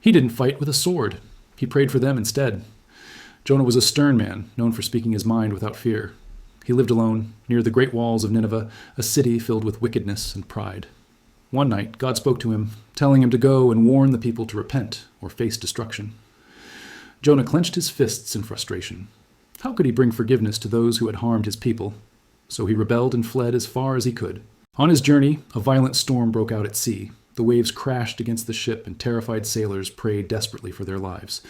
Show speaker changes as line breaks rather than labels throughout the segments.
He didn't fight with a sword. He prayed for them instead. Jonah was a stern man, known for speaking his mind without fear. He lived alone, near the great walls of Nineveh, a city filled with wickedness and pride. One night, God spoke to him, telling him to go and warn the people to repent or face destruction. Jonah clenched his fists in frustration. How could he bring forgiveness to those who had harmed his people? So he rebelled and fled as far as he could. On his journey, a violent storm broke out at sea. The waves crashed against the ship, and terrified sailors prayed desperately for their lives.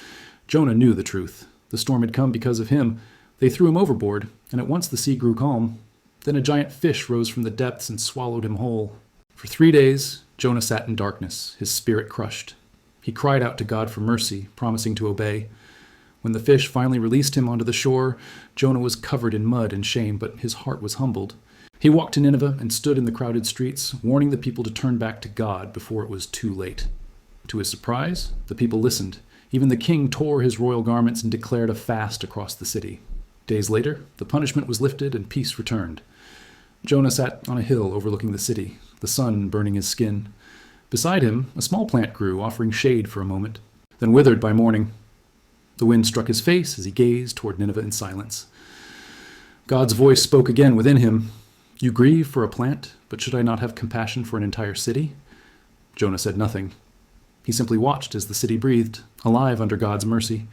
Jonah knew the truth. The storm had come because of him. They threw him overboard, and at once the sea grew calm. Then a giant fish rose from the depths and swallowed him whole. For 3 days, Jonah sat in darkness, his spirit crushed. He cried out to God for mercy, promising to obey. When the fish finally released him onto the shore, Jonah was covered in mud and shame, but his heart was humbled. He walked to Nineveh and stood in the crowded streets, warning the people to turn back to God before it was too late. To his surprise, the people listened. Even the king tore his royal garments and declared a fast across the city. Days later, the punishment was lifted and peace returned. Jonah sat on a hill overlooking the city, the sun burning his skin. Beside him, a small plant grew, offering shade for a moment, then withered by morning. The wind struck his face as he gazed toward Nineveh in silence. God's voice spoke again within him. You grieve for a plant, but should I not have compassion for an entire city? Jonah said nothing. He simply watched as the city breathed, alive under God's mercy.